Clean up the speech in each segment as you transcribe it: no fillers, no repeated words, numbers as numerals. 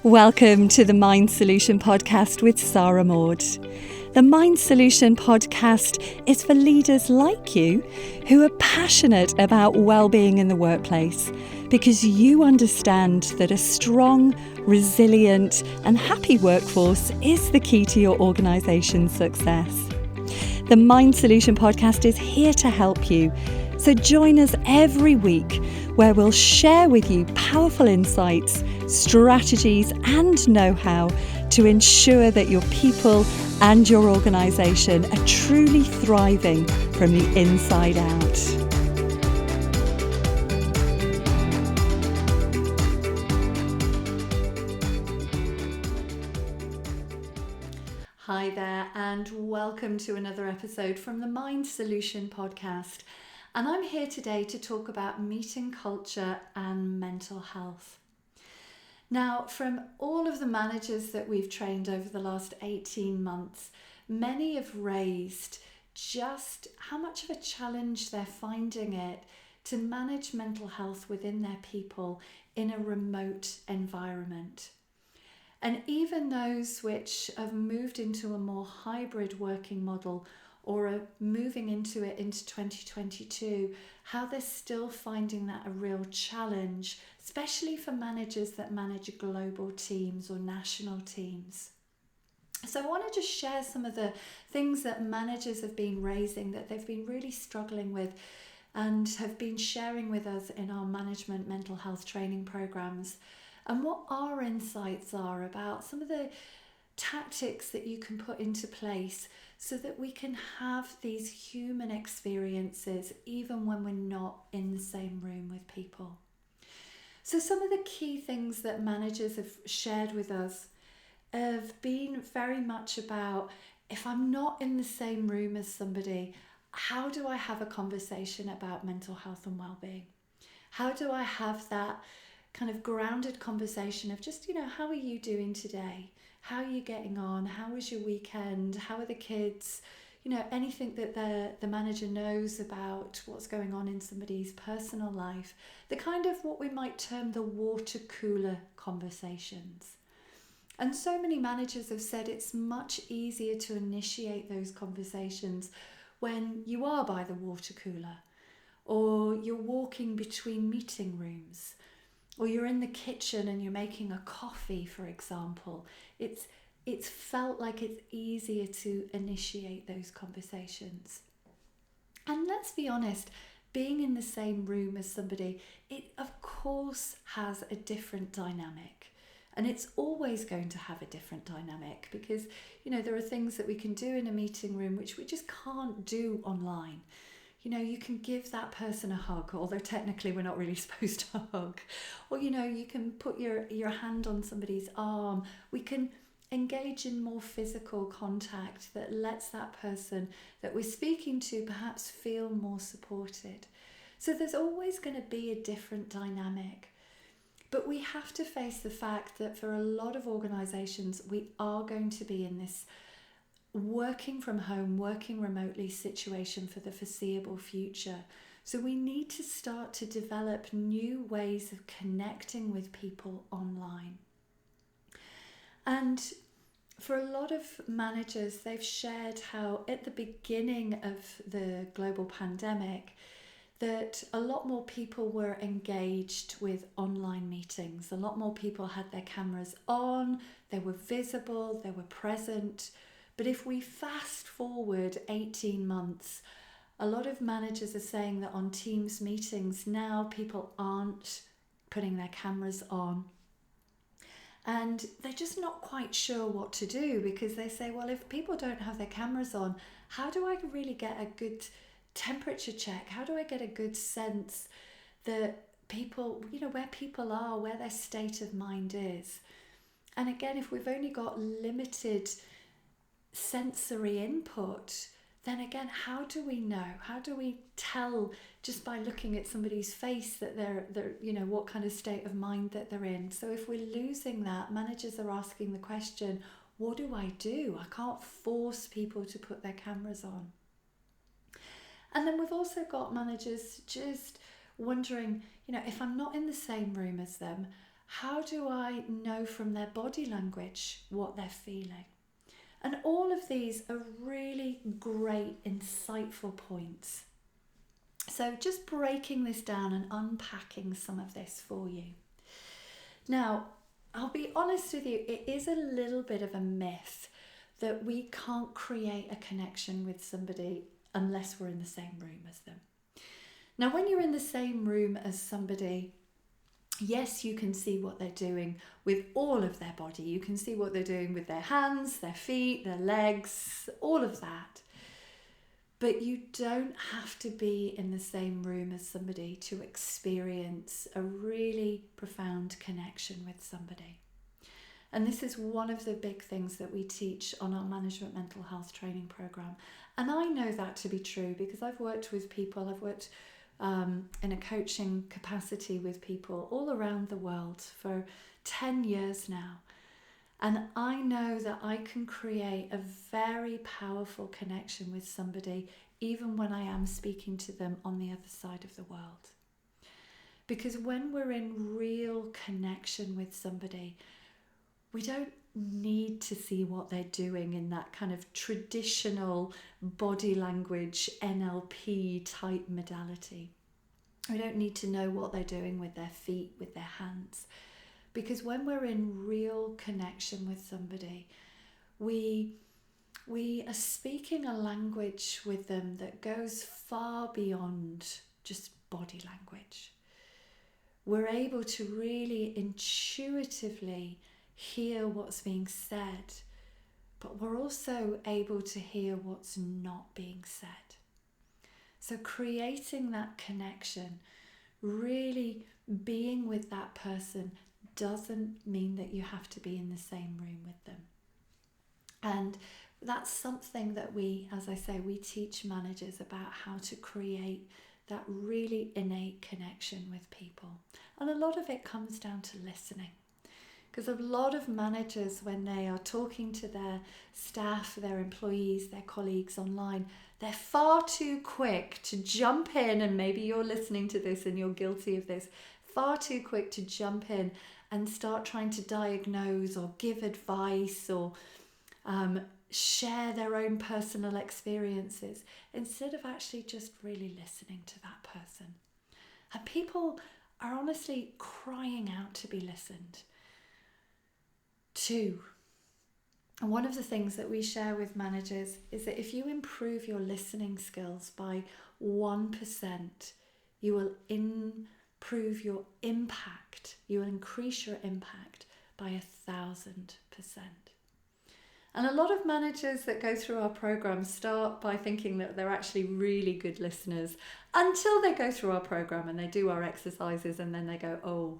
Welcome to the Mind Solution podcast with Sarah Maud. The Mind Solution podcast is for leaders like you who are passionate about well-being in the workplace because you understand that a strong, resilient and happy workforce is the key to your organisation's success. The Mind Solution podcast is here to help you. So join us every week where we'll share with you powerful insights, strategies and know-how to ensure that your people and your organisation are truly thriving from the inside out. Hi there and welcome to another episode from the Mind Solution podcast. And I'm here today to talk about meeting culture and mental health. Now, from all of the managers that we've trained over the last 18 months, many have raised just how much of a challenge they're finding it to manage mental health within their people in a remote environment. And even those which have moved into a more hybrid working model or are moving into it into 2022, how they're still finding that a real challenge, especially for managers that manage global teams or national teams. So I want to just share some of the things that managers have been raising that they've been really struggling with and have been sharing with us in our management mental health training programs, and what our insights are about some of the tactics that you can put into place so that we can have these human experiences even when we're not in the same room with people. So some of the key things that managers have shared with us have been very much about, if I'm not in the same room as somebody, how do I have a conversation about mental health and well-being? How do I have that kind of grounded conversation of just, how are you doing today? How are you getting on? How was your weekend? How are the kids? Anything that the manager knows about what's going on in somebody's personal life. The kind of what we might term the water cooler conversations. And so many managers have said it's much easier to initiate those conversations when you are by the water cooler, or you're walking between meeting rooms, or you're in the kitchen and you're making a coffee, for example. It's felt like it's easier to initiate those conversations. And let's be honest, being in the same room as somebody, it of course has a different dynamic. And it's always going to have a different dynamic because, there are things that we can do in a meeting room which we just can't do online. You can give that person a hug, although technically we're not really supposed to hug. Or, you can put your hand on somebody's arm. We can engage in more physical contact that lets that person that we're speaking to perhaps feel more supported. So there's always going to be a different dynamic. But we have to face the fact that for a lot of organisations, we are going to be in this working from home, working remotely situation for the foreseeable future. So we need to start to develop new ways of connecting with people online. And for a lot of managers, they've shared how at the beginning of the global pandemic, that a lot more people were engaged with online meetings. A lot more people had their cameras on, they were visible, they were present. But if we fast forward 18 months, a lot of managers are saying that on Teams meetings now people aren't putting their cameras on. And they're just not quite sure what to do because they say, well, if people don't have their cameras on, how do I really get a good temperature check? How do I get a good sense that people, where people are, where their state of mind is? And again, if we've only got limited sensory input, then again, how do we know? How do we tell just by looking at somebody's face that they're what kind of state of mind that they're in? So if we're losing that, managers are asking the question, what do? I can't force people to put their cameras on. And then we've also got managers just wondering, if I'm not in the same room as them, How do I know from their body language what they're feeling? And all of these are really great, insightful points. So just breaking this down and unpacking some of this for you. Now, I'll be honest with you, it is a little bit of a myth that we can't create a connection with somebody unless we're in the same room as them. Now, when you're in the same room as somebody, yes, you can see what they're doing with all of their body. You can see what they're doing with their hands, their feet, their legs, all of that. But you don't have to be in the same room as somebody to experience a really profound connection with somebody. And this is one of the big things that we teach on our management mental health training program. And I know that to be true because I've worked with people, I've worked in a coaching capacity with people all around the world for 10 years now. And I know that I can create a very powerful connection with somebody even when I am speaking to them on the other side of the world. Because when we're in real connection with somebody, we don't need to see what they're doing in that kind of traditional body language NLP type modality. We don't need to know what they're doing with their feet, with their hands. Because when we're in real connection with somebody, we are speaking a language with them that goes far beyond just body language. We're able to really intuitively hear what's being said, but we're also able to hear what's not being said. So creating that connection, really being with that person, doesn't mean that you have to be in the same room with them. And that's something that we, as I say, we teach managers about how to create that really innate connection with people. And a lot of it comes down to listening. Because a lot of managers, when they are talking to their staff, their employees, their colleagues online, they're far too quick to jump in, and maybe you're listening to this and you're guilty of this, far too quick to jump in and start trying to diagnose or give advice or share their own personal experiences instead of actually just really listening to that person. And people are honestly crying out to be listened to. And one of the things that we share with managers is that if you improve your listening skills by 1%, you will improve your impact. You will increase your impact by 1,000%. And a lot of managers that go through our program start by thinking that they're actually really good listeners until they go through our program and they do our exercises, and then they go, oh,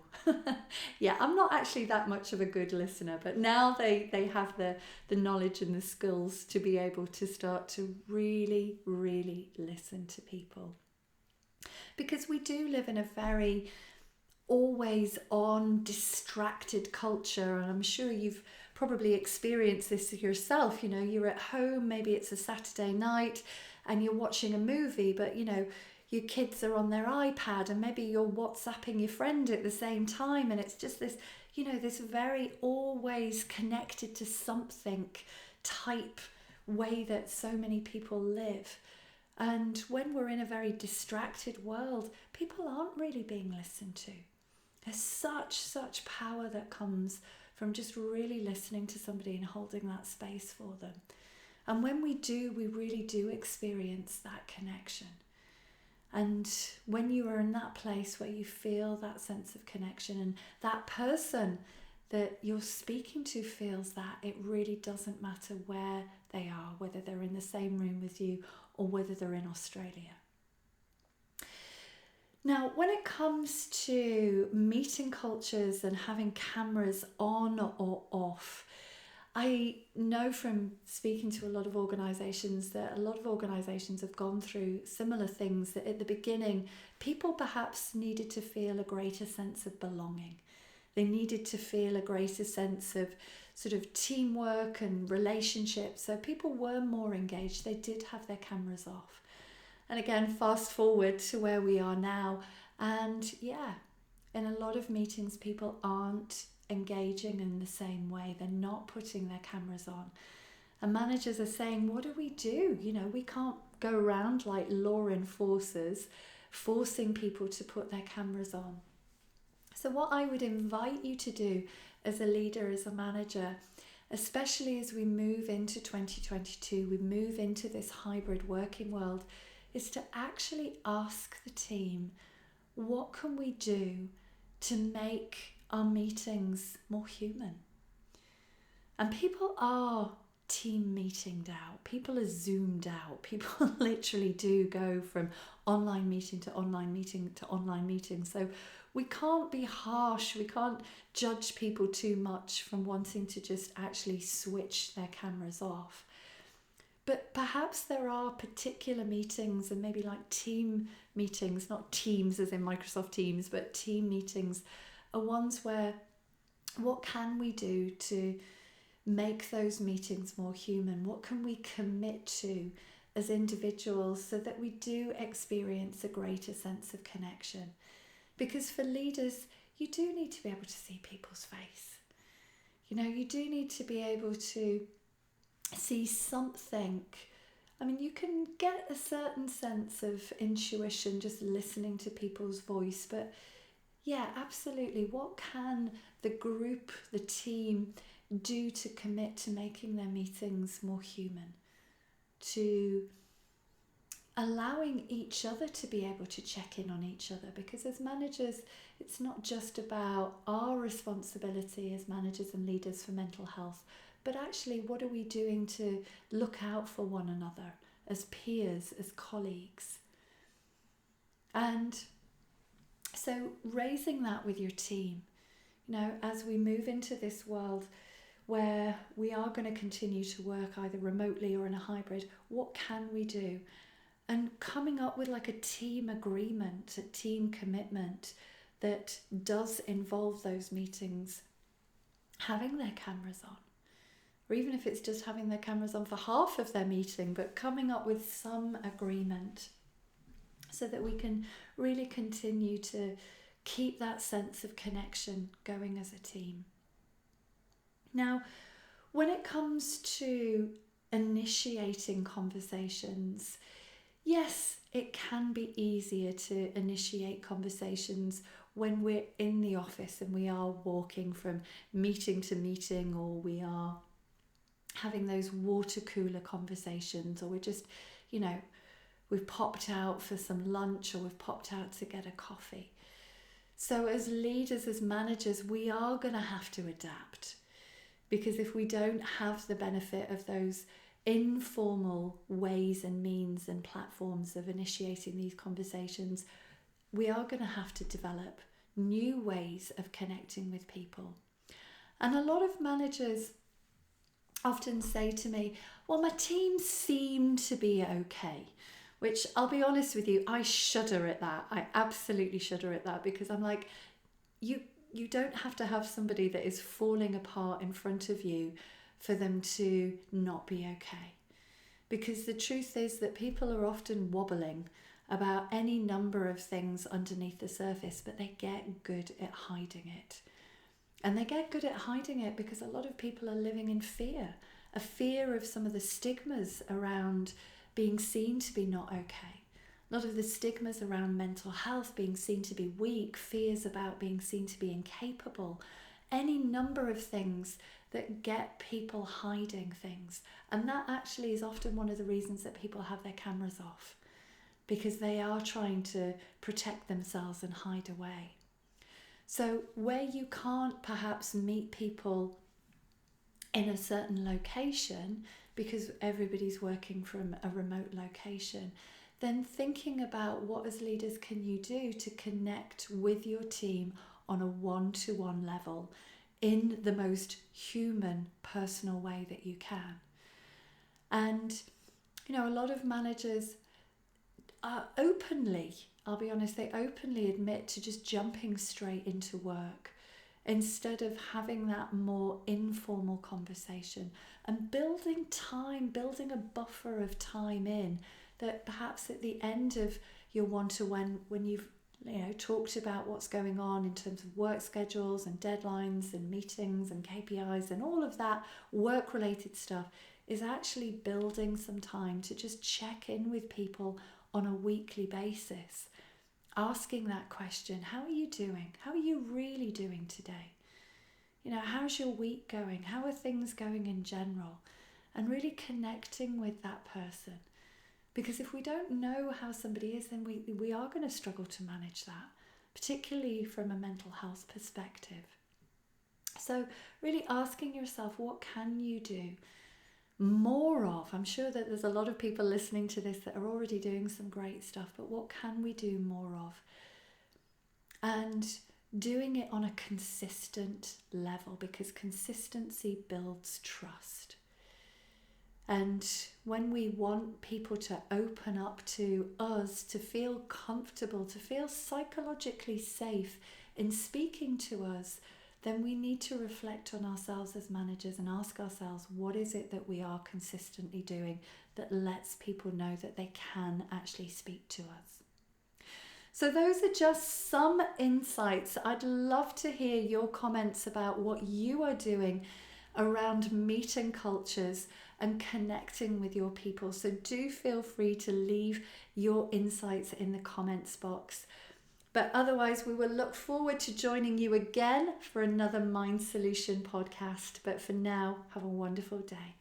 yeah, I'm not actually that much of a good listener. But now they have the knowledge and the skills to be able to start to really, really listen to people. Because we do live in a very always on, distracted culture, and I'm sure you've probably experienced this yourself. You know, you're at home, maybe it's a Saturday night and you're watching a movie, but you know, your kids are on their iPad and maybe you're WhatsApping your friend at the same time, and it's just this, you know, this very always connected to something type way that so many people live. And when we're in a very distracted world, people aren't really being listened to. There's such power that comes from just really listening to somebody and holding that space for them. And when we do, we really do experience that connection. And when you are in that place where you feel that sense of connection and that person that you're speaking to feels that, it really doesn't matter where they are, whether they're in the same room with you or whether they're in Australia. Now, when it comes to meeting cultures and having cameras on or off, I know from speaking to a lot of organisations that a lot of organisations have gone through similar things, that at the beginning, people perhaps needed to feel a greater sense of belonging. They needed to feel a greater sense of sort of teamwork and relationships. So people were more engaged. They did have their cameras off. And again, fast forward to where we are now. And yeah, in a lot of meetings, people aren't engaging in the same way. They're not putting their cameras on. And managers are saying, what do? We can't go around like law enforcers forcing people to put their cameras on. So what I would invite you to do as a leader, as a manager, especially as we move into 2022, we move into this hybrid working world, is to actually ask the team, what can we do to make our meetings more human? And people are team meetinged out. People are zoomed out. People literally do go from online meeting to online meeting to online meeting. So we can't be harsh. We can't judge people too much from wanting to just actually switch their cameras off. But perhaps there are particular meetings, and maybe like team meetings, not Teams as in Microsoft Teams, but team meetings are ones where what can we do to make those meetings more human? What can we commit to as individuals so that we do experience a greater sense of connection? Because for leaders, you do need to be able to see people's face. You do need to be able to see something. I mean, you can get a certain sense of intuition just listening to people's voice, but yeah, absolutely. What can the group, the team, do to commit to making their meetings more human, to allowing each other to be able to check in on each other? Because as managers, it's not just about our responsibility as managers and leaders for mental health, but actually what are we doing to look out for one another as peers, as colleagues? And so raising that with your team, as we move into this world where we are going to continue to work either remotely or in a hybrid, what can we do? And coming up with like a team agreement, a team commitment that does involve those meetings having their cameras on. Or even if it's just having their cameras on for half of their meeting, but coming up with some agreement so that we can really continue to keep that sense of connection going as a team. Now, when it comes to initiating conversations, yes, it can be easier to initiate conversations when we're in the office and we are walking from meeting to meeting, or we are having those water cooler conversations, or we're just, we've popped out for some lunch, or we've popped out to get a coffee. So as leaders, as managers, we are going to have to adapt, because if we don't have the benefit of those informal ways and means and platforms of initiating these conversations, we are going to have to develop new ways of connecting with people. And a lot of managers often say to me, well, my team seem to be okay, which I'll be honest with you, I shudder at that. I absolutely shudder at that, because I'm like, you don't have to have somebody that is falling apart in front of you for them to not be okay. Because the truth is that people are often wobbling about any number of things underneath the surface, but they get good at hiding it. And they get good at hiding it because a lot of people are living in fear, a fear of some of the stigmas around being seen to be not okay. A lot of the stigmas around mental health, being seen to be weak, fears about being seen to be incapable, any number of things that get people hiding things. And that actually is often one of the reasons that people have their cameras off, because they are trying to protect themselves and hide away. So where you can't perhaps meet people in a certain location because everybody's working from a remote location, then thinking about what as leaders can you do to connect with your team on a one-to-one level in the most human, personal way that you can. And, a lot of managers openly, I'll be honest, they openly admit to just jumping straight into work instead of having that more informal conversation and building time, building a buffer of time in that perhaps at the end of your one-to-one, when you've talked about what's going on in terms of work schedules and deadlines and meetings and KPIs and all of that work-related stuff, is actually building some time to just check in with people on a weekly basis. Asking that question, how are you doing? How are you really doing today? How's your week going? How are things going in general? And really connecting with that person. Because if we don't know how somebody is, then we are going to struggle to manage that, particularly from a mental health perspective. So really asking yourself, what can you do more of? I'm sure that there's a lot of people listening to this that are already doing some great stuff, but what can we do more of? And doing it on a consistent level, because consistency builds trust. And when we want people to open up to us, to feel comfortable, to feel psychologically safe in speaking to us, then we need to reflect on ourselves as managers and ask ourselves, what is it that we are consistently doing that lets people know that they can actually speak to us? So those are just some insights. I'd love to hear your comments about what you are doing around meeting cultures and connecting with your people. So do feel free to leave your insights in the comments box. But otherwise, we will look forward to joining you again for another Mind Solution podcast. But for now, have a wonderful day.